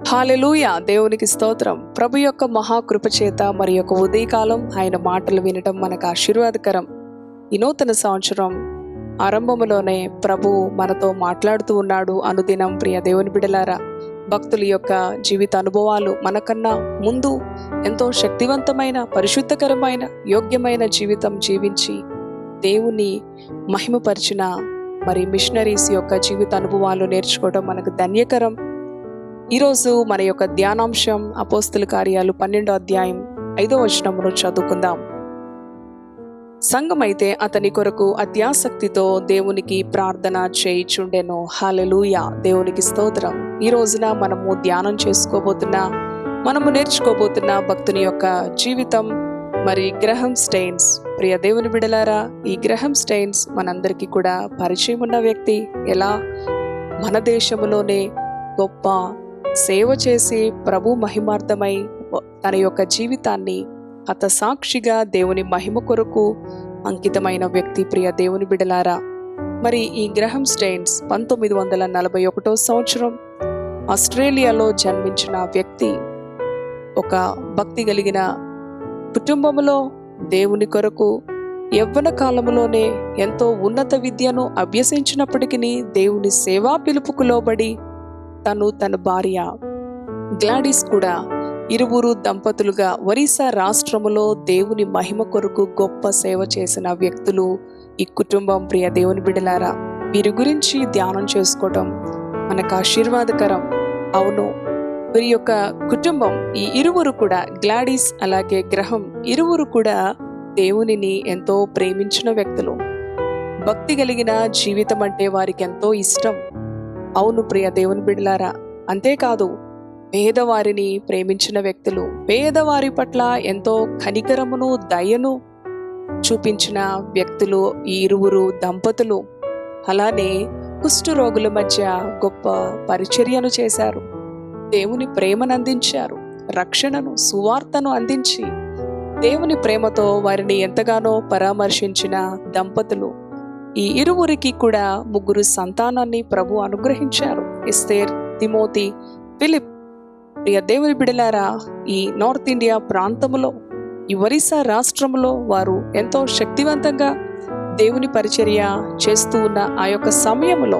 హల్లెలూయా. దేవునికి స్తోత్రం. ప్రభు యొక్క మహాకృప చేత మరి యొక్క ఉదయకాలం ఆయన మాటలు వినటం మనకు ఆశీర్వాదకరం. ఈ నూతన సంవత్సరం ఆరంభంలోనే ప్రభు మనతో మాట్లాడుతూ ఉన్నాడు. అనుదినం ప్రియ దేవుని బిడ్డలారా, భక్తుల యొక్క జీవిత అనుభవాలు మనకన్నా ముందు ఎంతో శక్తివంతమైన, పరిశుద్ధకరమైన, యోగ్యమైన జీవితం జీవించి దేవుని మహిమపరిచిన మరి మిషనరీస్ యొక్క జీవిత అనుభవాలు నేర్చుకోవడం మనకు ధన్యకరం. ఈరోజు మన యొక్క ధ్యానాంశం అపోస్తుల కార్యాలు 12వ అధ్యాయం 5వ వచనమును చదువుకుందాం. సంఘమైతే అతని కొరకు అత్యాసక్తితో దేవునికి ప్రార్థన చేయుచుండెను. హల్లెలూయా. దేవునికి స్తోత్రం. ఈ రోజున మనము ధ్యానం చేసుకోబోతున్నా, మనము నేర్చుకోబోతున్న భక్తుని యొక్క జీవితం మరి గ్రహం స్టెయిన్స్. ప్రియ దేవుని బిడలారా, ఈ గ్రహం స్టెయిన్స్ మనందరికీ కూడా పరిచయం ఉన్న వ్యక్తి. ఎలా మన దేశంలోనే గొప్ప సేవ చేసి ప్రభు మహిమార్థమై తన యొక్క జీవితాన్ని హతసాక్షిగా దేవుని మహిమ కొరకు అంకితమైన వ్యక్తి. ప్రియ దేవుని బిడలారా, మరి ఈ గ్రహం స్టెయిన్స్ 1941వ సంవత్సరం ఆస్ట్రేలియాలో జన్మించిన వ్యక్తి. ఒక భక్తి కలిగిన కుటుంబంలో దేవుని కొరకు యవ్వన కాలంలోనే ఎంతో ఉన్నత విద్యను అభ్యసించినప్పటికీ దేవుని సేవా పిలుపుకు లోబడి తన భార్య గ్లాడిస్ కూడా ఇరువురు దంపతులుగా ఒరిస్సా రాష్ట్రములో దేవుని మహిమ కొరకు గొప్ప సేవ చేసిన వ్యక్తులు ఈ కుటుంబం. ప్రియ దేవుని బిడ్డలారా, వీరి గురించి ధ్యానం చేసుకోవడం మనకు ఆశీర్వాదకరం. అవును, వీరి యొక్క కుటుంబం, ఈ ఇరువురు కూడా, గ్లాడిస్ అలాగే గ్రహం, ఇరువురు కూడా దేవునిని ఎంతో ప్రేమించిన వ్యక్తులు. భక్తి కలిగిన జీవితం అంటే వారికి ఎంతో ఇష్టం. అవును ప్రియ దేవుని బిడ్డలారా, అంతేకాదు పేదవారిని ప్రేమించిన వ్యక్తులు, పేదవారి పట్ల ఎంతో కనికరమును దయను చూపించిన వ్యక్తులు ఈ ఇరువురు దంపతులు. అలానే కుష్ఠరోగుల మధ్య గొప్ప పరిచర్యను చేశారు. దేవుని ప్రేమను అందించారు, రక్షణను, సువార్తను అందించి దేవుని ప్రేమతో వారిని ఎంతగానో పరామర్శించిన దంపతులు. ఈ ఇరువురికి కూడా 3 సంతానాన్ని ప్రభు అనుగ్రహించారు. Esther, Timothy, Philip. ప్రియ దేవుని బిడలారా, ఈ నార్త్ ఇండియా ప్రాంతంలో, ఈ ఒరిస్సా రాష్ట్రంలో వారు ఎంతో శక్తివంతంగా దేవుని పరిచర్య చేస్తూ ఉన్న ఆ యొక్క సమయంలో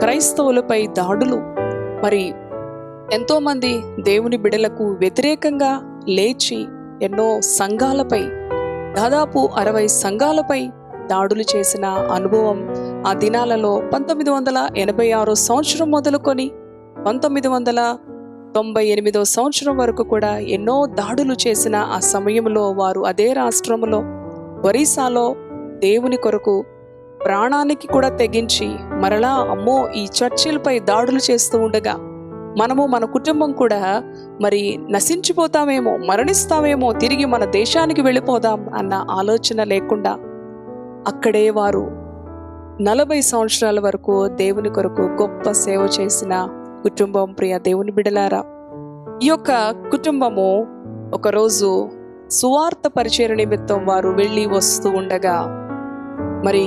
క్రైస్తవులపై దాడులు, మరి ఎంతోమంది దేవుని బిడలకు వ్యతిరేకంగా లేచి ఎన్నో సంఘాలపై, దాదాపు 60 సంఘాలపై దాడులు చేసిన అనుభవం ఆ దినాలలో 1986 సంవత్సరం మొదలుకొని 1998 సంవత్సరం వరకు కూడా ఎన్నో దాడులు చేసిన ఆ సమయంలో వారు అదే రాష్ట్రంలో ఒరిస్సాలో దేవుని కొరకు ప్రాణానికి కూడా తెగించి మరలా అమ్మో ఈ చర్చిలపై దాడులు చేస్తూ ఉండగా మనము మన కుటుంబం కూడా మరి నశించిపోతామేమో, మరణిస్తామేమో, తిరిగి మన దేశానికి వెళ్ళిపోదాం అన్న ఆలోచన లేకుండా అక్కడే వారు 40 సంవత్సరాల వరకు దేవుని కొరకు గొప్ప సేవ చేసిన కుటుంబం. ప్రియ దేవుని బిడలారా, ఈ యొక్క కుటుంబము ఒకరోజు సువార్త పరిచయ నిమిత్తం వారు వెళ్ళి వస్తూ ఉండగా, మరి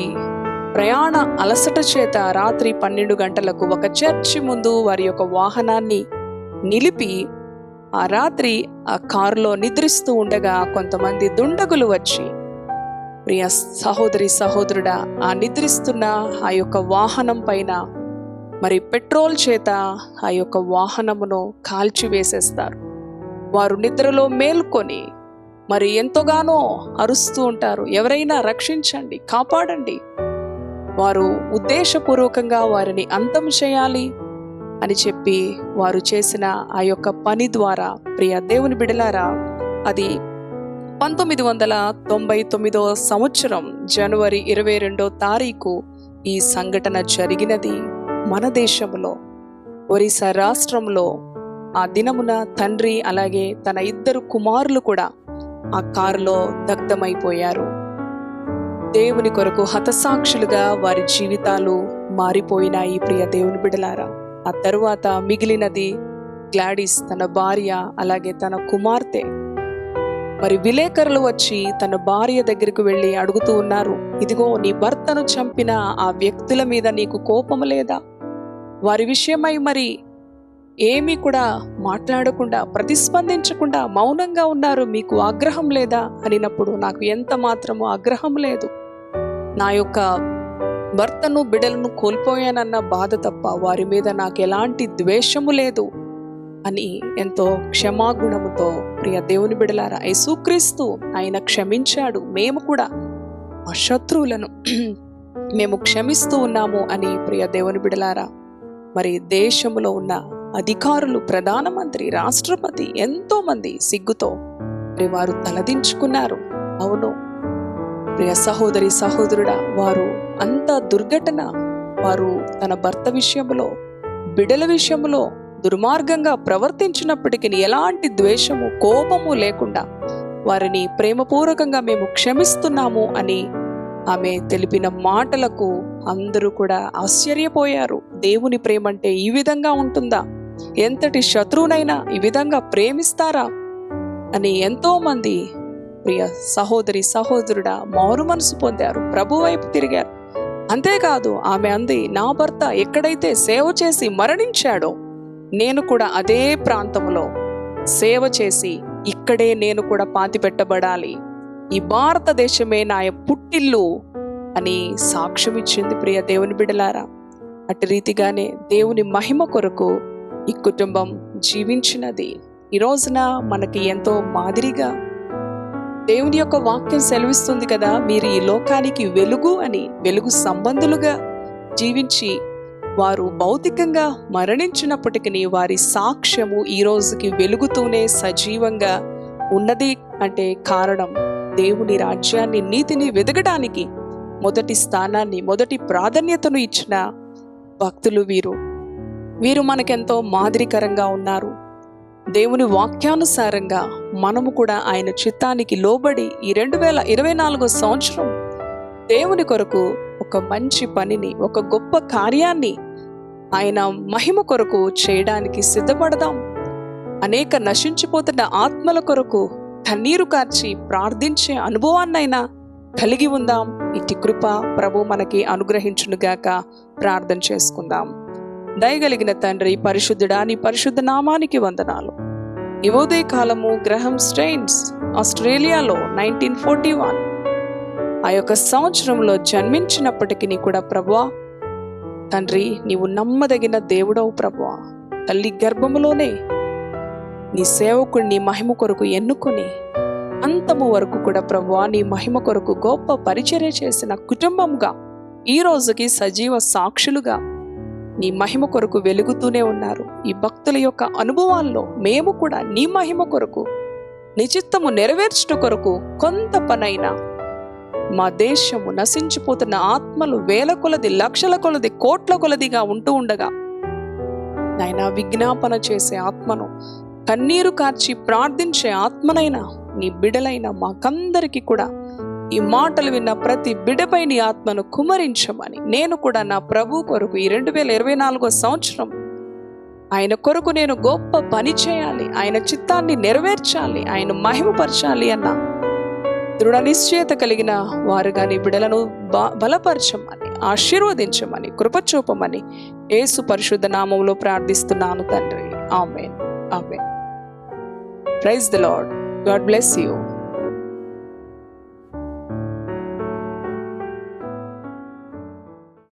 ప్రయాణ అలసట చేత రాత్రి 12 గంటలకు ఒక చర్చి ముందు వారి యొక్క వాహనాన్ని నిలిపి ఆ రాత్రి ఆ కారులో నిద్రిస్తూ ఉండగా కొంతమంది దుండగులు వచ్చి, ప్రియ సహోదరి సహోదరుడా, ఆ నిద్రిస్తున్న ఆ యొక్క వాహనం పైన మరి పెట్రోల్ చేత ఆ యొక్క వాహనమును కాల్చివేసేస్తారు. వారు నిద్రలో మేల్కొని మరి ఎంతగానో అరుస్తూ ఉంటారు, ఎవరైనా రక్షించండి, కాపాడండి. వారు ఉద్దేశపూర్వకంగా వారిని అంతం చేయాలి అని చెప్పి వారు చేసిన ఆ యొక్క పని ద్వారా, ప్రియ దేవుని బిడలారా, అది 1999 సంవత్సరం జనవరి 22వ తారీఖు ఈ సంఘటన జరిగినది మన దేశంలో ఒరిస్సా రాష్ట్రంలో. ఆ దినమున తండ్రి అలాగే తన 2 కుమారులు కూడా ఆ కారులో దగ్ధమైపోయారు. దేవుని కొరకు హతసాక్షులుగా వారి జీవితాలు మారిపోయినాయి. ప్రియ దేవుని బిడలారా, ఆ తరువాత మిగిలినది గ్లాడిస్, తన భార్య అలాగే తన కుమార్తె. మరి విలేకరులు వచ్చి తన భార్య దగ్గరికి వెళ్ళి అడుగుతూ ఉన్నారు, ఇదిగో నీ భర్తను చంపిన ఆ వ్యక్తుల మీద నీకు కోపం లేదా? వారి విషయమై మరి ఏమీ కూడా మాట్లాడకుండా, ప్రతిస్పందించకుండా మౌనంగా ఉన్నారు. మీకు ఆగ్రహం లేదా అనినప్పుడు నాకు ఎంత మాత్రమూ ఆగ్రహం లేదు. నా యొక్క భర్తను బిడ్డలను కోల్పోయానన్న బాధ తప్ప వారి మీద నాకు ఎలాంటి ద్వేషము లేదు అని ఎంతో క్షమాగుణముతో ప్రియ దేవుని బిడ్డలారా, యేసుక్రీస్తు ఆయన క్షమించాడు. మేము కూడా ఆ శత్రువులను మేము క్షమిస్తూ ఉన్నాము అని ప్రియ దేవుని బిడ్డలారా, మరి దేశంలో ఉన్న అధికారులు, ప్రధానమంత్రి, రాష్ట్రపతి ఎంతో మంది సిగ్గుతో మరి వారు తలదించుకున్నారు. అవును ప్రియ సహోదరి సహోదరుడా, వారు అంత దుర్ఘటన, వారు తన భర్త విషయంలో, బిడల విషయంలో దుర్మార్గంగా ప్రవర్తించినప్పటికీ ఎలాంటి ద్వేషము, కోపము లేకుండా వారిని ప్రేమపూర్వకంగా మేము క్షమిస్తున్నాము అని ఆమె తెలిపిన మాటలకు అందరూ కూడా ఆశ్చర్యపోయారు. దేవుని ప్రేమ అంటే ఈ విధంగా ఉంటుందా? ఎంతటి శత్రువునైనా ఈ విధంగా ప్రేమిస్తారా అని ఎంతో మంది ప్రియ సహోదరి సహోదరుడా మారు మనసు పొందారు, ప్రభు వైపు తిరిగారు. అంతేకాదు ఆమె అంది, నా భర్త ఎక్కడైతే సేవ చేసి మరణించాడో నేను కూడా అదే ప్రాంతంలో సేవ చేసి ఇక్కడే నేను కూడా పాతి పెట్టబడాలి, ఈ భారతదేశమే నా పుట్టిల్లు అని సాక్ష్యం ఇచ్చింది. ప్రియ దేవుని బిడ్డలారా, అటు రీతిగానే దేవుని మహిమ కొరకు ఈ కుటుంబం జీవించినది. ఈ రోజున మనకి ఎంతో మాదిరిగా దేవుని యొక్క వాక్యం సెలవిస్తుంది కదా, మీరు ఈ లోకానికి వెలుగు అని. వెలుగు సంబంధులుగా జీవించి వారు భౌతికంగా మరణించినప్పటికీ వారి సాక్ష్యము ఈ రోజుకి వెలుగుతూనే సజీవంగా ఉన్నది. అంటే కారణం దేవుని రాజ్యాన్ని, నీతిని వెదగడానికి మొదటి స్థానాన్ని, మొదటి ప్రాధాన్యతను ఇచ్చిన భక్తులు వీరు మనకెంతో మాదిరికరంగా ఉన్నారు. దేవుని వాక్యానుసారంగా మనము కూడా ఆయన చిత్తానికి లోబడి ఈ 2024 సంవత్సరం దేవుని కొరకు ఒక మంచి పనిని, ఒక గొప్ప కార్యాన్ని ఆయన మహిమ కొరకు చేయడానికి సిద్ధపడదాం. అనేక నశించిపోతున్న ఆత్మల కొరకు కన్నీరు కార్చి ప్రార్థించే అనుభవాన్నైనా కలిగి ఉందాం. ఇట్టి కృప ప్రభు మనకి అనుగ్రహించునుగాక. ప్రార్థన చేసుకుందాం. దయగలిగిన తండ్రి, పరిశుద్ధుడా, నీ పరిశుద్ధ నామానికి వందనాలు. ఈ ఉదయ కాలము గ్రహం స్టెయిన్స్ ఆస్ట్రేలియాలో 1941 ఆ యొక్క సంవత్సరంలో జన్మించినప్పటికీ కూడా ప్రభువా తండ్రి, నీవు నమ్మదగిన దేవుడవు ప్రభువా. తల్లి గర్భములోనే నీ సేవకుడిని మహిమ కొరకు ఎన్నుకొని అంతము వరకు కూడా ప్రభువా నీ మహిమ కొరకు గొప్ప పరిచర్య చేసిన కుటుంబంగా ఈ రోజుకి సజీవ సాక్షులుగా నీ మహిమ కొరకు వెలుగుతూనే ఉన్నారు. ఈ భక్తుల యొక్క అనుభవాల్లో మేము కూడా నీ మహిమ కొరకు, నీ చిత్తము నెరవేర్చుట కొరకు కొంత పనైనా మా దేశము నశించిపోతున్న ఆత్మలు వేల కొలది, లక్షల కొలది, కోట్ల కొలదిగా ఉంటూ ఉండగా నాయనా విజ్ఞాపన చేసే ఆత్మను, కన్నీరు కార్చి ప్రార్థించే ఆత్మనైనా నీ బిడలైన మాకందరికీ కూడా ఈ మాటలు విన్న ప్రతి బిడపై నీ ఆత్మను కుమరించమని నేను కూడా నా ప్రభు కొరకు ఈ 2024 సంవత్సరం ఆయన కొరకు నేను గొప్ప పని చేయాలి, ఆయన చిత్తాన్ని నెరవేర్చాలి, ఆయన మహిమపరచాలి అన్న దృఢ నిశ్చయత కలిగిన వారుగా నీ బిడలను బలపరచమని, ఆశీర్వదించమని, కృపచూపమని యేసు పరిశుద్ధ నామములో ప్రార్థిస్తున్నాను తండ్రి. Amen. Amen. Praise the Lord. God bless you.